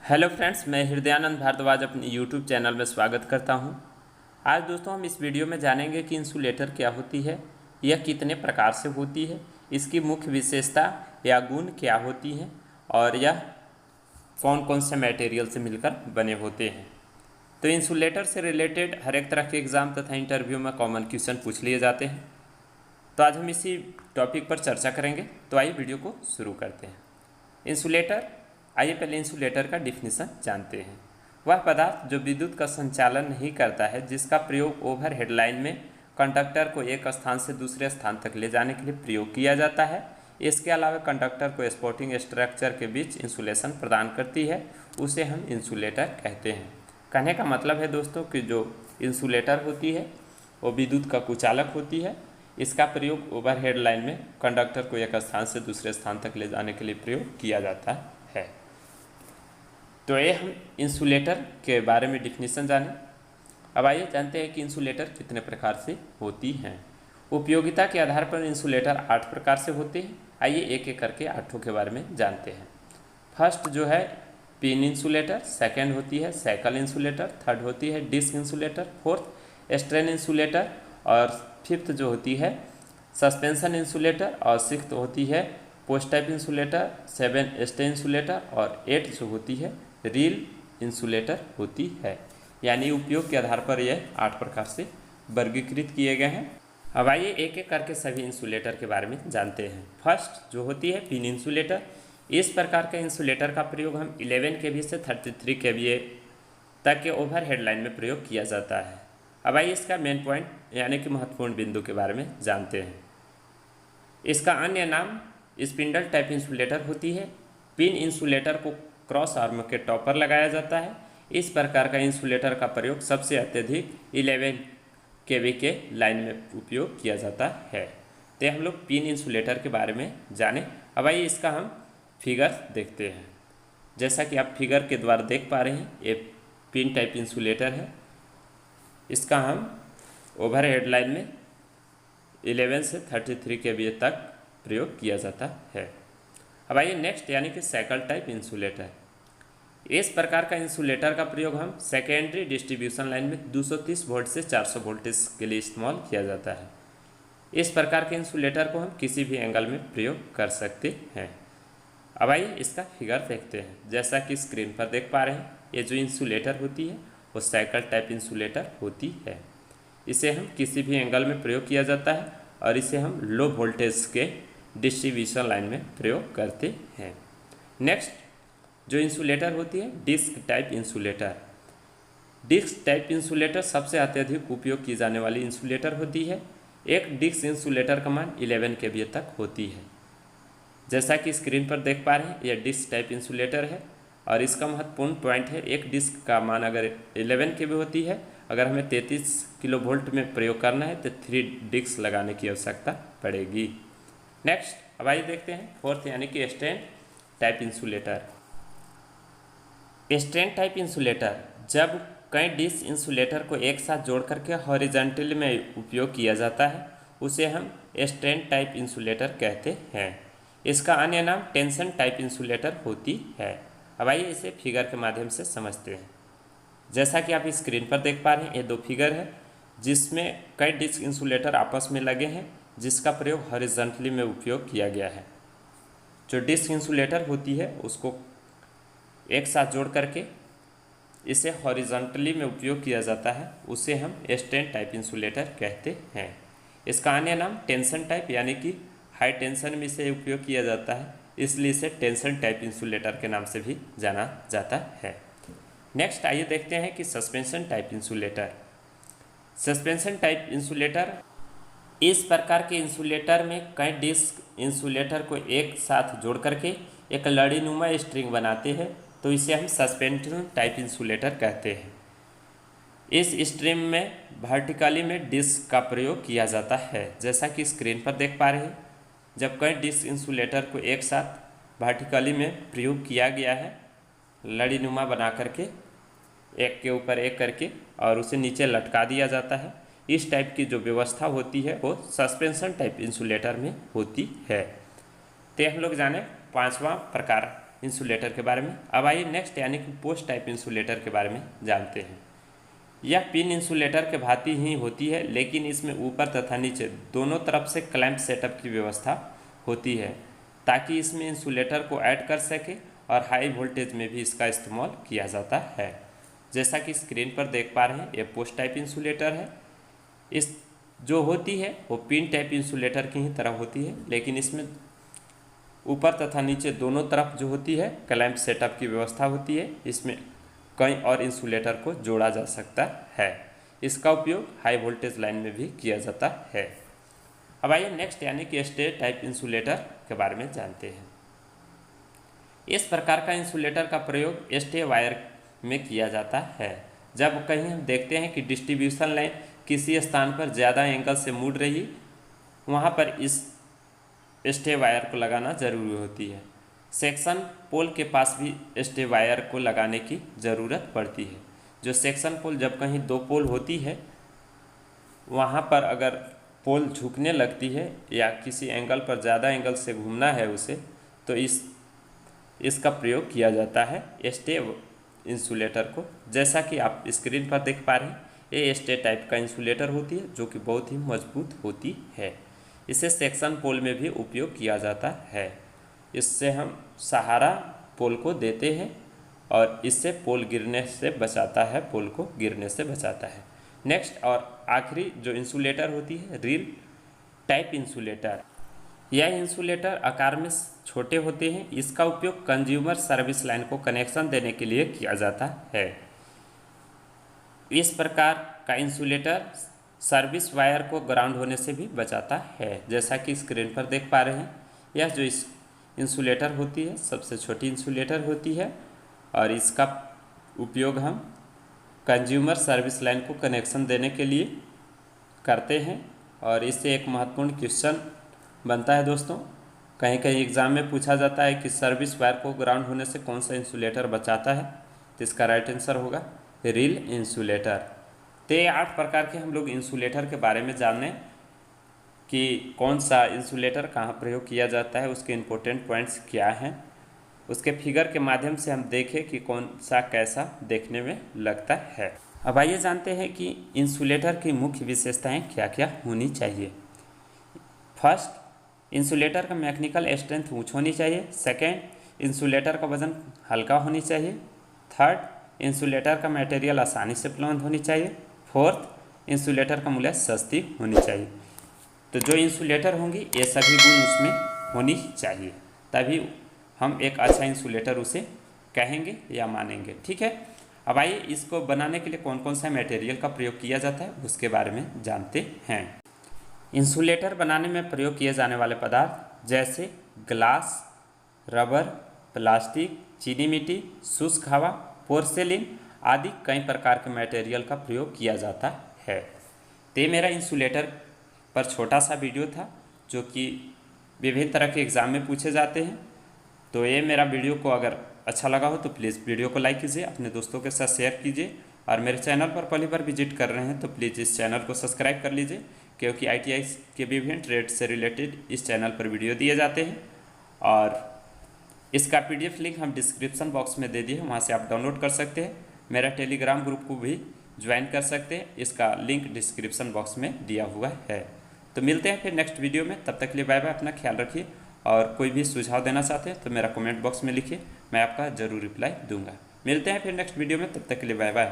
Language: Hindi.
हेलो फ्रेंड्स, मैं हृदयानंद भारद्वाज अपने यूट्यूब चैनल में स्वागत करता हूं। आज दोस्तों हम इस वीडियो में जानेंगे कि इंसुलेटर क्या होती है, यह कितने प्रकार से होती है, इसकी मुख्य विशेषता या गुण क्या होती हैं और यह कौन कौन से मटेरियल से मिलकर बने होते हैं। तो इंसुलेटर से रिलेटेड हर एक तरह के एग्ज़ाम तथा इंटरव्यू में कॉमन क्वेश्चन पूछ लिए जाते हैं। तो आज हम इसी टॉपिक पर चर्चा करेंगे। तो आइए वीडियो को शुरू करते हैं। इंसुलेटर, आइए पहले इंसुलेटर का डिफिनीसन जानते हैं। वह पदार्थ जो विद्युत का संचालन नहीं करता है, जिसका प्रयोग ओवर हेडलाइन में कंडक्टर को एक स्थान से दूसरे स्थान तक ले जाने के लिए प्रयोग किया जाता है। इसके अलावा कंडक्टर को सपोर्टिंग स्ट्रक्चर के बीच इंसुलेशन प्रदान करती है, उसे हम इंसुलेटर कहते हैं। कहने का मतलब है दोस्तों कि जो इंसुलेटर होती है वो विद्युत का कुचालक होती है। इसका प्रयोग ओवरहेड लाइन में कंडक्टर को एक स्थान से दूसरे स्थान तक ले जाने के लिए प्रयोग किया जाता है। तो ये हम इंसुलेटर के बारे में डिफिनीसन जाने। अब आइए जानते हैं कि इंसुलेटर कितने प्रकार से होती हैं। उपयोगिता के आधार पर इंसुलेटर 8 प्रकार से होते हैं। आइए एक एक करके 8 के बारे में जानते हैं। फर्स्ट जो है पिन इंसुलेटर, सेकंड होती है साइकिल इंसुलेटर, थर्ड होती है disc insulator, fourth strain insulator और फिफ्थ जो होती है सस्पेंशन इंसुलेटर और सिक्स्थ होती है post type insulator, 7 stay insulator और 8 जो होती है रील इंसुलेटर होती है। यानी उपयोग के आधार पर यह 8 प्रकार से वर्गीकृत किए गए हैं। अब आइए एक एक करके सभी इंसुलेटर के बारे में जानते हैं। फर्स्ट जो होती है पिन इंसुलेटर। इस प्रकार के इंसुलेटर का प्रयोग हम 11 kV से 33 kVA तक के ओवर हेडलाइन में प्रयोग किया जाता है। अब आइए इसका मेन पॉइंट यानी कि महत्वपूर्ण बिंदु के बारे में जानते हैं। इसका अन्य नाम स्पिंडल टाइप इंसुलेटर होती है। पिन इंसुलेटर को क्रॉस आर्म के टॉप पर लगाया जाता है। इस प्रकार का इंसुलेटर का प्रयोग सबसे अत्यधिक 11 kV के लाइन में उपयोग किया जाता है। तो हम लोग पिन इंसुलेटर के बारे में जाने। अब आइए इसका हम फिगर देखते हैं। जैसा कि आप फिगर के द्वारा देख पा रहे हैं, ये पिन टाइप इंसुलेटर है। इसका हम ओवर हेडलाइन में 11 से 33 kVA तक प्रयोग किया जाता है। अब आइए नेक्स्ट यानी कि साइकिल टाइप इंसुलेटर। इस प्रकार का इंसुलेटर का प्रयोग हम सेकेंडरी डिस्ट्रीब्यूशन लाइन में 230 वोल्ट से 400 वोल्टेज के लिए इस्तेमाल किया जाता है। इस प्रकार के इंसुलेटर को हम किसी भी एंगल में प्रयोग कर सकते हैं। अब आइए इसका फिगर देखते हैं। जैसा कि स्क्रीन पर देख पा रहे हैं, ये जो इंसुलेटर होती है वो साइकिल टाइप इंसुलेटर होती है। इसे हम किसी भी एंगल में प्रयोग किया जाता है और इसे हम लो वोल्टेज के डिस्ट्रीब्यूशन लाइन में प्रयोग करते हैं। नेक्स्ट जो इंसुलेटर होती है disc type insulator. Disc type insulator सबसे अत्यधिक उपयोग की जाने वाली इंसुलेटर होती है। एक डिस्क इंसुलेटर का मान 11 kVA तक होती है। जैसा कि स्क्रीन पर देख पा रहे हैं, यह डिस्क टाइप इंसुलेटर है और इसका महत्वपूर्ण पॉइंट है एक डिस्क का मान अगर 11 kV होती है, अगर हमें 33 kV में प्रयोग करना है तो 3 डिस्क लगाने की आवश्यकता पड़ेगी। नेक्स्ट अब आइए देखते हैं फोर्थ यानी कि strain type insulator. Strain type insulator जब कई डिस्क इंसुलेटर को एक साथ जोड़ करके हॉरिजॉन्टल में उपयोग किया जाता है, उसे हम स्ट्रेन टाइप इंसुलेटर कहते हैं। इसका अन्य नाम टेंशन टाइप इंसुलेटर होती है। अब आइए इसे फिगर के माध्यम से समझते हैं। जैसा कि आप स्क्रीन पर देख पा रहे हैं, ये 2 फिगर है जिसमें कई डिस्क इंसुलेटर आपस में लगे हैं, जिसका प्रयोग हॉरिजॉन्टली में उपयोग किया गया है। जो डिस्क इंसुलेटर होती है उसको एक साथ जोड़ करके इसे हॉरिजॉन्टली में उपयोग किया जाता है, उसे हम स्ट्रेन टाइप इंसुलेटर कहते हैं। इसका अन्य नाम टेंशन टाइप यानी कि हाई टेंशन में इसे उपयोग किया जाता है, इसलिए इसे टेंशन टाइप इंसुलेटर के नाम से भी जाना जाता है। नेक्स्ट आइए देखते हैं कि suspension type insulator. Suspension type insulator इस प्रकार के इंसुलेटर में कई डिस्क इंसुलेटर को एक साथ जोड़ करके एक लड़ीनुमा स्ट्रिंग बनाते हैं, तो इसे हम सस्पेंशन टाइप इंसुलेटर कहते हैं। इस स्ट्रिंग में वर्टिकली में डिस्क का प्रयोग किया जाता है। जैसा कि स्क्रीन पर देख पा रहे हैं, जब कई डिस्क इंसुलेटर को एक साथ वर्टिकली में प्रयोग किया गया है लड़ीनुमा बना करके एक के ऊपर एक करके और उसे नीचे लटका दिया जाता है, इस टाइप की जो व्यवस्था होती है वो सस्पेंशन टाइप इंसुलेटर में होती है। तो हम लोग जाने 5वां प्रकार इंसुलेटर के बारे में। अब आइए नेक्स्ट यानी कि पोस्ट टाइप इंसुलेटर के बारे में जानते हैं। यह पिन इंसुलेटर के भांति ही होती है, लेकिन इसमें ऊपर तथा नीचे दोनों तरफ से क्लैंप सेटअप की व्यवस्था होती है ताकि इसमें इंसुलेटर को ऐड कर सके और हाई वोल्टेज में भी इसका इस्तेमाल किया जाता है। जैसा कि स्क्रीन पर देख पा रहे हैं, ये पोस्ट टाइप इंसुलेटर है। इस जो होती है वो पिन टाइप इंसुलेटर की ही तरह होती है, लेकिन इसमें ऊपर तथा नीचे दोनों तरफ जो होती है क्लैंप सेटअप की व्यवस्था होती है। इसमें कई और इंसुलेटर को जोड़ा जा सकता है। इसका उपयोग हाई वोल्टेज लाइन में भी किया जाता है। अब आइए नेक्स्ट यानी कि स्टेट टाइप इंसुलेटर के बारे में जानते हैं। इस प्रकार का इंसुलेटर का प्रयोग स्टे वायर में किया जाता है। जब कहीं हम देखते हैं कि डिस्ट्रीब्यूशन लाइन किसी स्थान पर ज़्यादा एंगल से मुड़ रही, वहाँ पर इस स्टे वायर को लगाना ज़रूरी होती है। सेक्शन पोल के पास भी स्टे वायर को लगाने की ज़रूरत पड़ती है। जो सेक्शन पोल जब कहीं दो पोल होती है, वहाँ पर अगर पोल झुकने लगती है या किसी एंगल पर ज़्यादा एंगल से घूमना है उसे, तो इसका प्रयोग किया जाता है स्टे इंसुलेटर को। जैसा कि आप स्क्रीन पर देख पा रहे हैं, ये स्टे टाइप का इंसुलेटर होती है जो कि बहुत ही मजबूत होती है। इसे सेक्शन पोल में भी उपयोग किया जाता है। इससे हम सहारा पोल को देते हैं और इससे पोल गिरने से बचाता है, पोल को गिरने से बचाता है। नेक्स्ट और आखिरी जो इंसुलेटर होती है, रील टाइप इंसुलेटर। यह इंसुलेटर आकार में छोटे होते हैं। इसका उपयोग कंज्यूमर सर्विस लाइन को कनेक्शन देने के लिए किया जाता है। इस प्रकार का इंसुलेटर सर्विस वायर को ग्राउंड होने से भी बचाता है। जैसा कि स्क्रीन पर देख पा रहे हैं, यह जो इंसुलेटर होती है सबसे छोटी इंसुलेटर होती है और इसका उपयोग हम कंज्यूमर सर्विस लाइन को कनेक्शन देने के लिए करते हैं। और इससे एक महत्वपूर्ण क्वेश्चन बनता है दोस्तों, कहीं कहीं एग्जाम में पूछा जाता है कि सर्विस वायर को ग्राउंड होने से कौन सा इंसुलेटर बचाता है, तो इसका राइट आंसर होगा रील इंसुलेटर। तो ये 8 प्रकार के हम लोग इंसुलेटर के बारे में जाने कि कौन सा इंसुलेटर कहाँ प्रयोग किया जाता है, उसके इम्पोर्टेंट पॉइंट्स क्या हैं, उसके फिगर के माध्यम से हम देखें कि कौन सा कैसा देखने में लगता है। अब आइए जानते हैं कि इंसुलेटर की मुख्य विशेषताएं क्या क्या होनी चाहिए। फर्स्ट, इंसुलेटर का मैकेनिकल स्ट्रेंथ ऊँच होनी चाहिए। सेकेंड, इंसुलेटर का वजन हल्का होनी चाहिए। थर्ड, इंसुलेटर का मटेरियल आसानी से उपलब्ध होनी चाहिए। फोर्थ, इंसुलेटर का मूल्य सस्ती होनी चाहिए। तो जो इंसुलेटर होंगी ये सभी गुण उसमें होनी चाहिए, तभी हम एक अच्छा इंसुलेटर उसे कहेंगे या मानेंगे। ठीक है, अब आइए इसको बनाने के लिए कौन कौन सा मटेरियल का प्रयोग किया जाता है उसके बारे में जानते हैं। इंसुलेटर बनाने में प्रयोग किए जाने वाले पदार्थ जैसे ग्लास, रबर, प्लास्टिक, चीनी मिट्टी, शुष्क हवा, पोर्सेलिन आदि कई प्रकार के मटेरियल का प्रयोग किया जाता है। तो मेरा इंसुलेटर पर छोटा सा वीडियो था जो कि विभिन्न तरह के एग्ज़ाम में पूछे जाते हैं। तो ये मेरा वीडियो को अगर अच्छा लगा हो तो प्लीज़ वीडियो को लाइक कीजिए, अपने दोस्तों के साथ शेयर कीजिए और मेरे चैनल पर पहली बार विजिट कर रहे हैं तो प्लीज़ इस चैनल को सब्सक्राइब कर लीजिए, क्योंकि ITI के विभिन्न ट्रेड से रिलेटेड इस चैनल पर वीडियो दिए जाते हैं। और इसका PDF लिंक हम डिस्क्रिप्शन बॉक्स में दे दिए हैं, वहाँ से आप डाउनलोड कर सकते हैं। मेरा टेलीग्राम ग्रुप को भी ज्वाइन कर सकते हैं, इसका लिंक डिस्क्रिप्शन बॉक्स में दिया हुआ है। तो मिलते हैं फिर नेक्स्ट वीडियो में, तब तक के लिए बाय बाय, अपना ख्याल रखिए। और कोई भी सुझाव देना चाहते हैं तो मेरा कमेंट बॉक्स में लिखिए, मैं आपका ज़रूर रिप्लाई दूंगा। मिलते हैं फिर नेक्स्ट वीडियो में, तब तक के लिए बाय बाय।